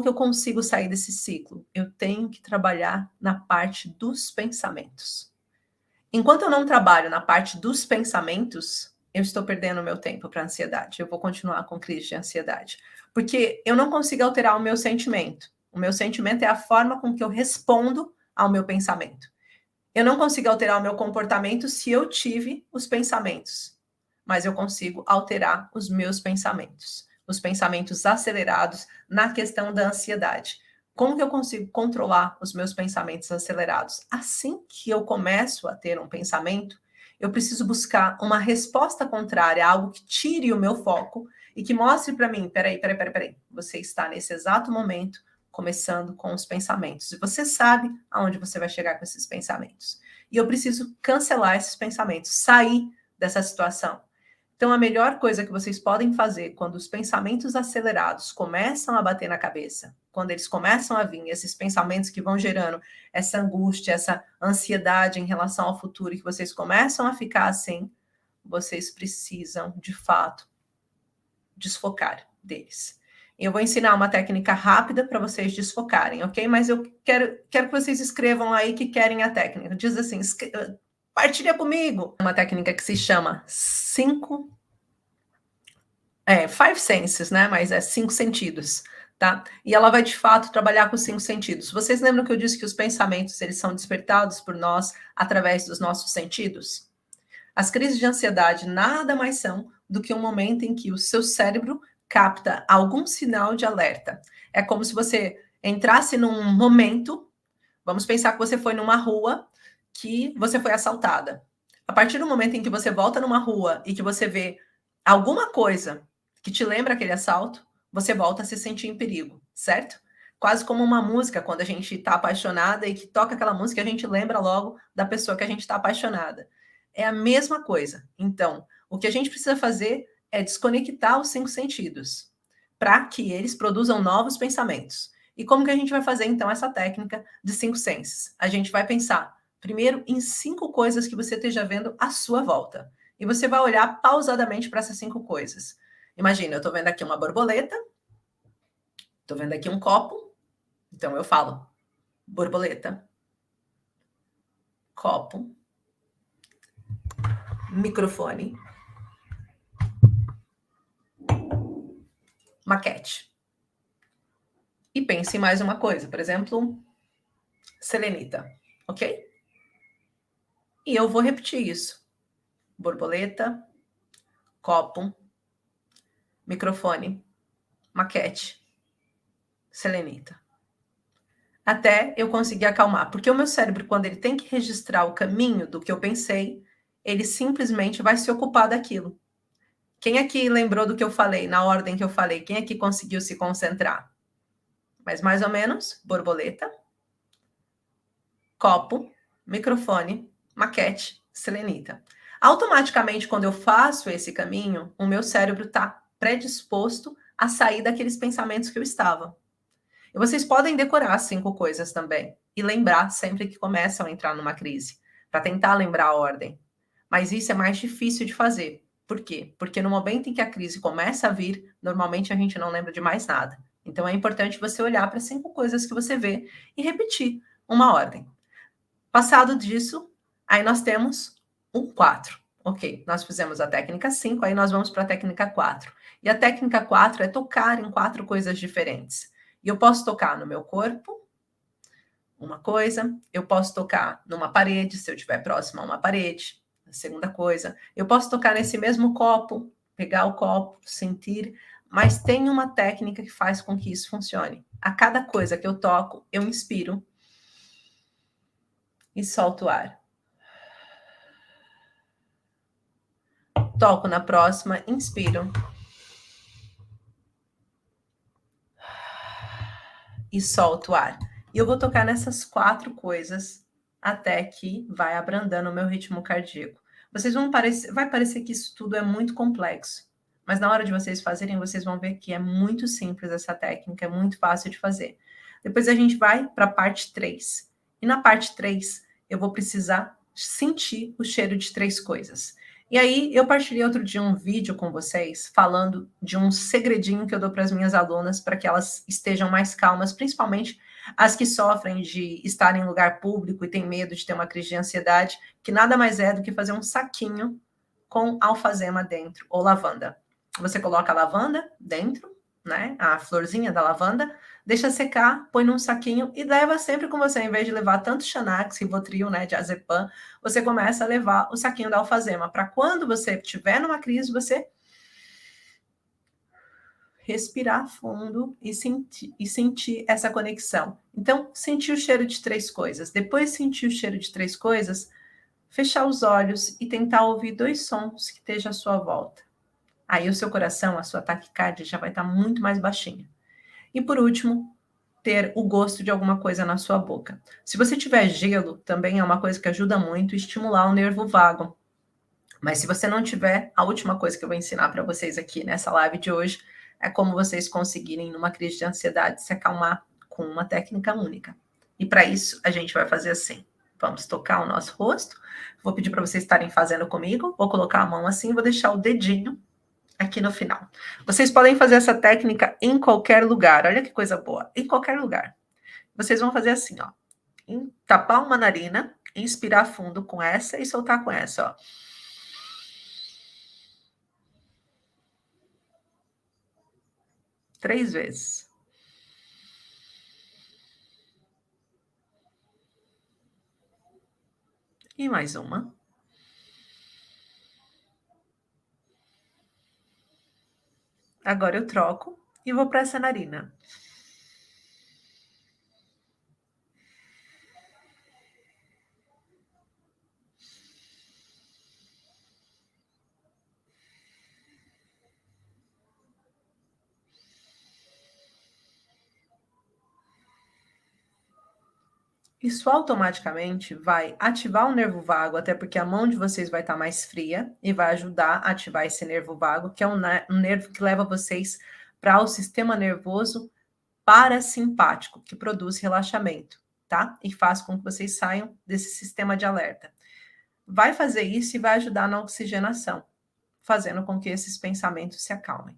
que eu consigo sair desse ciclo? Eu tenho que trabalhar na parte dos pensamentos. Enquanto eu não trabalho na parte dos pensamentos, eu estou perdendo meu tempo para ansiedade. Eu vou continuar com crise de ansiedade. Porque eu não consigo alterar o meu sentimento. O meu sentimento é a forma com que eu respondo ao meu pensamento. Eu não consigo alterar o meu comportamento se eu tive os pensamentos. Mas eu consigo alterar os meus pensamentos. Os pensamentos acelerados na questão da ansiedade. Como que eu consigo controlar os meus pensamentos acelerados? Assim que eu começo a ter um pensamento, eu preciso buscar uma resposta contrária, algo que tire o meu foco e que mostre para mim, peraí, você está nesse exato momento começando com os pensamentos. E você sabe aonde você vai chegar com esses pensamentos. E eu preciso cancelar esses pensamentos, sair dessa situação. Então, a melhor coisa que vocês podem fazer quando os pensamentos acelerados começam a bater na cabeça, quando eles começam a vir, esses pensamentos que vão gerando essa angústia, essa ansiedade em relação ao futuro, e que vocês começam a ficar assim, vocês precisam, de fato, desfocar deles. Eu vou ensinar uma técnica rápida para vocês desfocarem, ok? Mas eu quero que vocês escrevam aí que querem a técnica. Diz assim, partilha comigo. Uma técnica que se chama Five Senses, né? Mas é 5 sentidos, tá? E ela vai, de fato, trabalhar com 5 sentidos. Vocês lembram que eu disse que os pensamentos, eles são despertados por nós através dos nossos sentidos? As crises de ansiedade nada mais são do que um momento em que o seu cérebro capta algum sinal de alerta. É como se você entrasse num momento, vamos pensar que você foi numa rua que você foi assaltada. A partir do momento em que você volta numa rua e que você vê alguma coisa que te lembra aquele assalto, você volta a se sentir em perigo, certo? Quase como uma música, quando a gente está apaixonada e que toca aquela música, a gente lembra logo da pessoa que a gente está apaixonada. É a mesma coisa. Então, o que a gente precisa fazer é desconectar os 5 sentidos para que eles produzam novos pensamentos. E como que a gente vai fazer, então, essa técnica de 5 senses? A gente vai pensar, primeiro, em 5 coisas que você esteja vendo à sua volta. E você vai olhar pausadamente para essas 5 coisas. Imagina, eu estou vendo aqui uma borboleta, estou vendo aqui um copo, então eu falo borboleta, copo, microfone, maquete. E pense em mais uma coisa, por exemplo, selenita, ok? E eu vou repetir isso. Borboleta, copo, microfone, maquete, selenita. Até eu conseguir acalmar. Porque o meu cérebro, quando ele tem que registrar o caminho do que eu pensei, ele simplesmente vai se ocupar daquilo. Quem aqui lembrou do que eu falei, na ordem que eu falei? Quem aqui conseguiu se concentrar? Mas mais ou menos, borboleta, copo, microfone, maquete, selenita. Automaticamente, quando eu faço esse caminho, o meu cérebro está predisposto a sair daqueles pensamentos que eu estava. E vocês podem decorar as 5 coisas também e lembrar sempre que começam a entrar numa crise, para tentar lembrar a ordem. Mas isso é mais difícil de fazer. Por quê? Porque no momento em que a crise começa a vir, normalmente a gente não lembra de mais nada. Então é importante você olhar para 5 coisas que você vê e repetir uma ordem. Passado disso, aí nós temos um 4. Ok, nós fizemos a técnica 5, aí nós vamos para a técnica 4. E a técnica 4 é tocar em 4 coisas diferentes. E eu posso tocar no meu corpo, uma coisa. Eu posso tocar numa parede, se eu estiver próximo a uma parede. A segunda coisa. Eu posso tocar nesse mesmo copo, pegar o copo, sentir. Mas tem uma técnica que faz com que isso funcione. A cada coisa que eu toco, eu inspiro e solto o ar. Toco na próxima, inspiro e solto o ar. E eu vou tocar nessas 4 coisas até que vai abrandando o meu ritmo cardíaco. Vai parecer que isso tudo é muito complexo, mas na hora de vocês fazerem, vocês vão ver que é muito simples essa técnica, é muito fácil de fazer. Depois a gente vai para a parte 3. E na parte 3, eu vou precisar sentir o cheiro de 3 coisas. E aí, eu partilhei outro dia um vídeo com vocês falando de um segredinho que eu dou para as minhas alunas para que elas estejam mais calmas, principalmente as que sofrem de estar em lugar público e têm medo de ter uma crise de ansiedade, que nada mais é do que fazer um saquinho com alfazema dentro, ou lavanda. Você coloca a lavanda dentro, né? A florzinha da lavanda, deixa secar, põe num saquinho e leva sempre com você. Em vez de levar tanto Xanax, Rivotril, né, diazepam, você começa a levar o saquinho da alfazema, para quando você estiver numa crise, você respirar fundo e sentir essa conexão. Então, sentir o cheiro de 3 coisas. Depois de sentir o cheiro de 3 coisas, fechar os olhos e tentar ouvir 2 sons que estejam à sua volta. Aí o seu coração, a sua taquicardia já vai estar muito mais baixinha. E por último, ter o gosto de alguma coisa na sua boca. Se você tiver gelo, também é uma coisa que ajuda muito a estimular o nervo vago. Mas se você não tiver, a última coisa que eu vou ensinar para vocês aqui nessa live de hoje é como vocês conseguirem, numa crise de ansiedade, se acalmar com uma técnica única. E para isso, a gente vai fazer assim. Vamos tocar o nosso rosto. Vou pedir para vocês estarem fazendo comigo. Vou colocar a mão assim, vou deixar o dedinho aqui no final. Vocês podem fazer essa técnica em qualquer lugar. Olha que coisa boa. Em qualquer lugar. Vocês vão fazer assim, ó. Tapar uma narina, inspirar fundo com essa e soltar com essa, ó. 3 vezes. E mais uma. Agora eu troco e vou para essa narina. Isso automaticamente vai ativar o nervo vago, até porque a mão de vocês vai estar mais fria e vai ajudar a ativar esse nervo vago, que é um nervo que leva vocês para o sistema nervoso parasimpático, que produz relaxamento, tá? E faz com que vocês saiam desse sistema de alerta. Vai fazer isso e vai ajudar na oxigenação, fazendo com que esses pensamentos se acalmem.